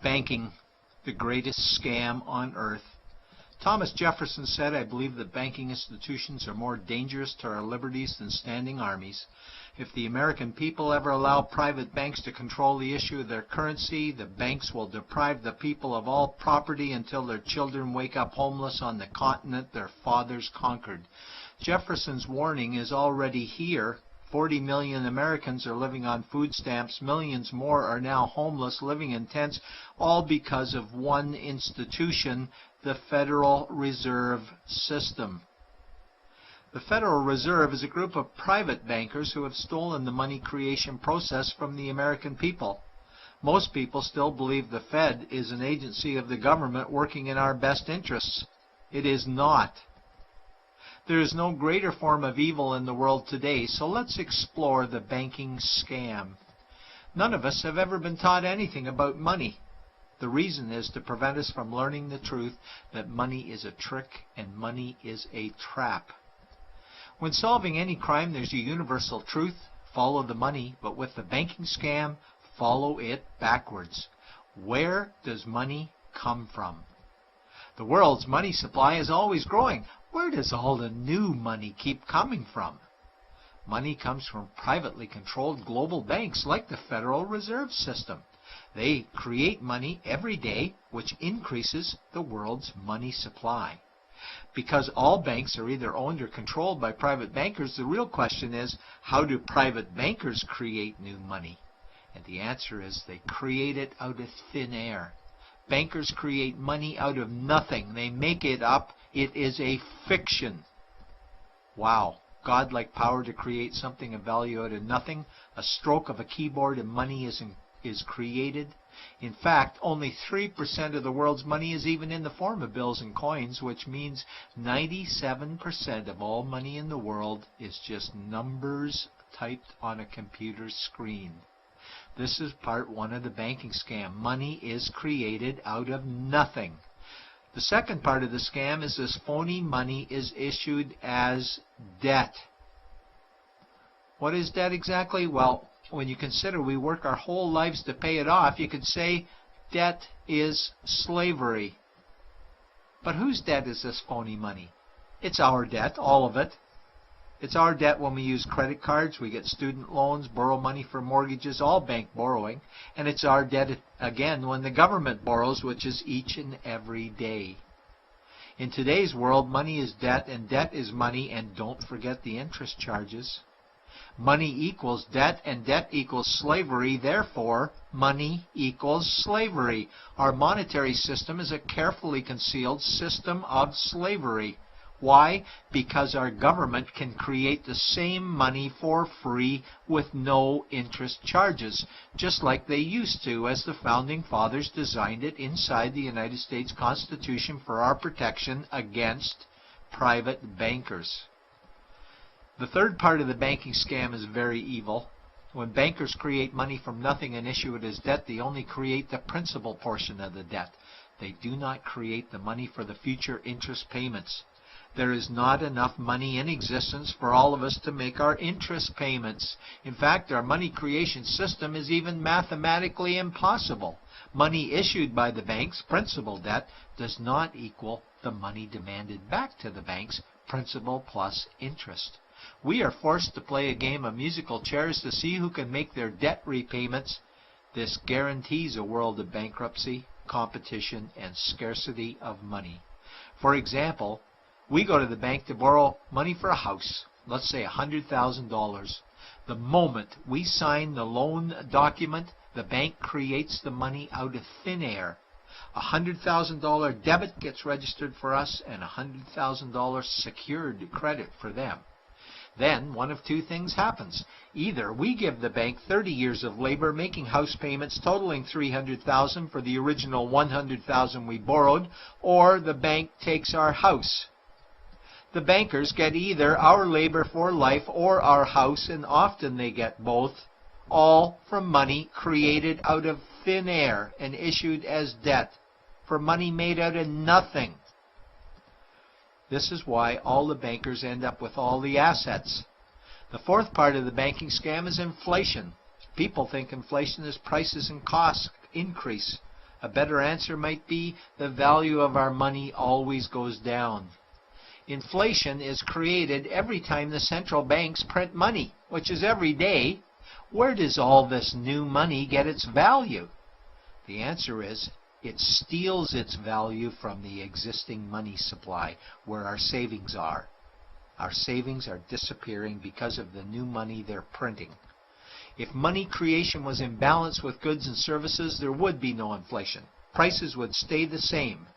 Banking, the greatest scam on earth. Thomas Jefferson said, "I believe that banking institutions are more dangerous to our liberties than standing armies. If the American people ever allow private banks to control the issue of their currency, the banks will deprive the people of all property until their children wake up homeless on the continent their fathers conquered." Jefferson's warning is already here. 40 million Americans are living on food stamps. Millions more are now homeless, living in tents, all because of one institution, the Federal Reserve System. The Federal Reserve is a group of private bankers who have stolen the money creation process from the American people. Most people still believe the Fed is an agency of the government working in our best interests. It is not. There is no greater form of evil in the world today, so let's explore the banking scam. None of us have ever been taught anything about money. The reason is to prevent us from learning the truth that money is a trick and money is a trap. When solving any crime, there's a universal truth: follow the money, but with the banking scam, follow it backwards. Where does money come from? The world's money supply is always growing. Where does all the new money keep coming from? Money comes from privately controlled global banks like the Federal Reserve System. They create money every day, which increases the world's money supply. Because all banks are either owned or controlled by private bankers, the real question is, how do private bankers create new money? And the answer is they create it out of thin air. Bankers create money out of nothing. They make it up. It is a fiction. Wow. Godlike power to create something of value out of nothing. A stroke of a keyboard and money is created. In fact, only 3% of the world's money is even in the form of bills and coins, which means 97% of all money in the world is just numbers typed on a computer screen. This is part one of the banking scam. Money is created out of nothing. The second part of the scam is this phony money is issued as debt. What is debt exactly? Well, when you consider we work our whole lives to pay it off, you could say debt is slavery. But whose debt is this phony money? It's our debt, all of it. It's our debt when we use credit cards, we get student loans, borrow money for mortgages, all bank borrowing. And it's our debt again when the government borrows, which is each and every day. In today's world, money is debt and debt is money, and don't forget the interest charges. Money equals debt and debt equals slavery, therefore money equals slavery. Our monetary system is a carefully concealed system of slavery. Why? Because our government can create the same money for free with no interest charges, just like they used to, as the Founding Fathers designed it inside the United States Constitution for our protection against private bankers. The third part of the banking scam is very evil. When bankers create money from nothing and issue it as debt, they only create the principal portion of the debt. They do not create the money for the future interest payments. There is not enough money in existence for all of us to make our interest payments. In fact, our money creation system is even mathematically impossible. Money issued by the banks, principal debt, does not equal the money demanded back to the banks, principal plus interest. We are forced to play a game of musical chairs to see who can make their debt repayments. This guarantees a world of bankruptcy, competition, and scarcity of money. For example, we go to the bank to borrow money for a house, let's say $100,000. The moment we sign the loan document, the bank creates the money out of thin air. A $100,000 debit gets registered for us and a $100,000 secured credit for them. Then one of two things happens. Either we give the bank 30 years of labor making house payments totaling $300,000 for the original $100,000 we borrowed, or the bank takes our house. The bankers get either our labor for life or our house, and often they get both, all from money created out of thin air and issued as debt, for money made out of nothing. This is why all the bankers end up with all the assets. The fourth part of the banking scam is inflation. People think inflation is prices and costs increase. A better answer might be the value of our money always goes down. Inflation is created every time the central banks print money, which is every day. Where does all this new money get its value? The answer is it steals its value from the existing money supply, where our savings are. Our savings are disappearing because of the new money they're printing. If money creation was in balance with goods and services, there would be no inflation. Prices would stay the same.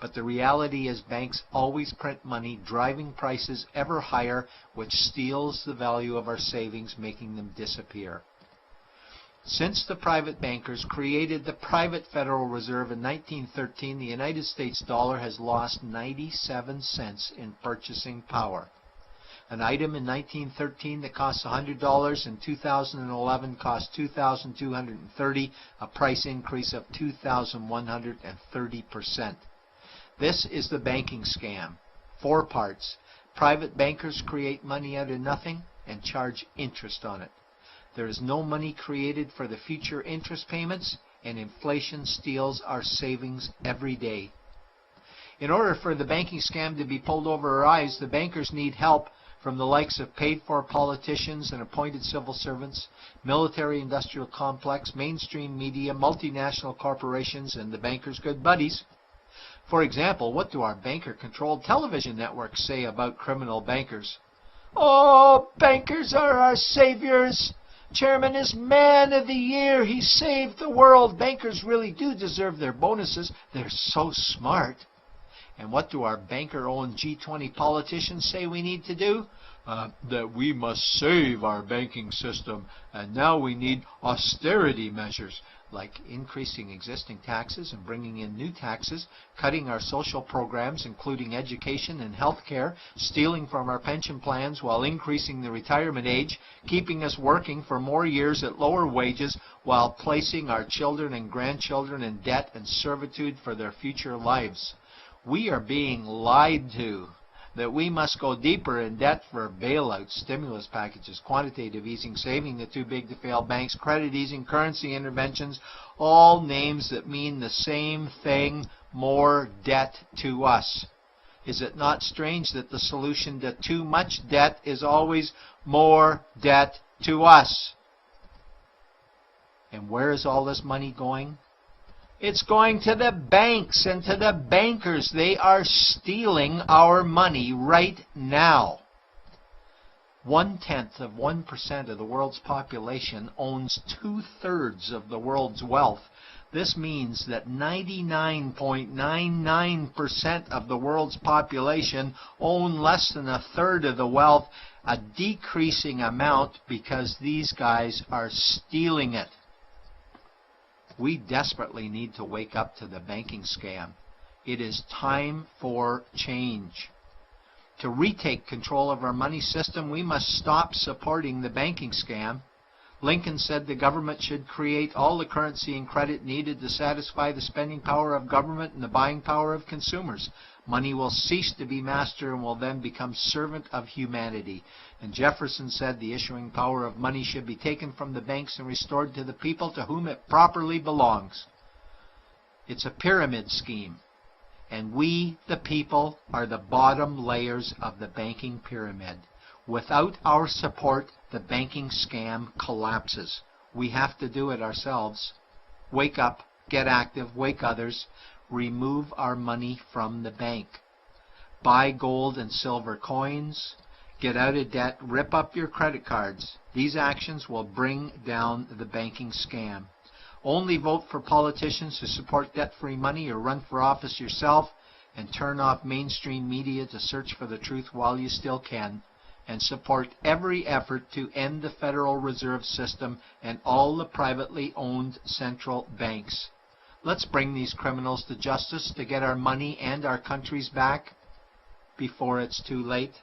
But the reality is banks always print money, driving prices ever higher, which steals the value of our savings, making them disappear. Since the private bankers created the private Federal Reserve in 1913, the United States dollar has lost 97 cents in purchasing power. An item in 1913 that cost $100 in 2011 cost $2,230, a price increase of 2,130%. This is the banking scam. 4 parts. Private bankers create money out of nothing and charge interest on it. There is no money created for the future interest payments, and inflation steals our savings every day. In order for the banking scam to be pulled over our eyes, the bankers need help from the likes of paid-for politicians and appointed civil servants, military-industrial complex, mainstream media, multinational corporations, and the bankers' good buddies. For example, what do our banker-controlled television networks say about criminal bankers? "Oh, bankers are our saviors. Chairman is man of the year. He saved the world. Bankers really do deserve their bonuses. They're so smart." And what do our banker-owned G20 politicians say we need to do? That we must save our banking system, and now we need austerity measures, like increasing existing taxes and bringing in new taxes, cutting our social programs, including education and health care, stealing from our pension plans while increasing the retirement age, keeping us working for more years at lower wages while placing our children and grandchildren in debt and servitude for their future lives. We are being lied to that we must go deeper in debt for bailouts, stimulus packages, quantitative easing, saving the too big to fail banks, credit easing, currency interventions, all names that mean the same thing, more debt to us. Is it not strange that the solution to too much debt is always more debt to us? And where is all this money going? It's going to the banks and to the bankers. They are stealing our money right now. 0.1% of the world's population owns 2/3 of the world's wealth. This means that 99.99% of the world's population own less than 1/3 of the wealth, a decreasing amount because these guys are stealing it. We desperately need to wake up to the banking scam. It is time for change. To retake control of our money system, we must stop supporting the banking scam. Lincoln said the government should create all the currency and credit needed to satisfy the spending power of government and the buying power of consumers. Money will cease to be master and will then become servant of humanity. And Jefferson said the issuing power of money should be taken from the banks and restored to the people to whom it properly belongs. It's a pyramid scheme. And we, the people, are the bottom layers of the banking pyramid. Without our support, the banking scam collapses. We have to do it ourselves. Wake up, get active, wake others. Remove our money from the bank. Buy gold and silver coins. Get out of debt. Rip up your credit cards. These actions will bring down the banking scam. Only vote for politicians who support debt-free money, or run for office yourself, and turn off mainstream media to search for the truth while you still can. And support every effort to end the Federal Reserve System and all the privately owned central banks. Let's bring these criminals to justice to get our money and our countries back before it's too late.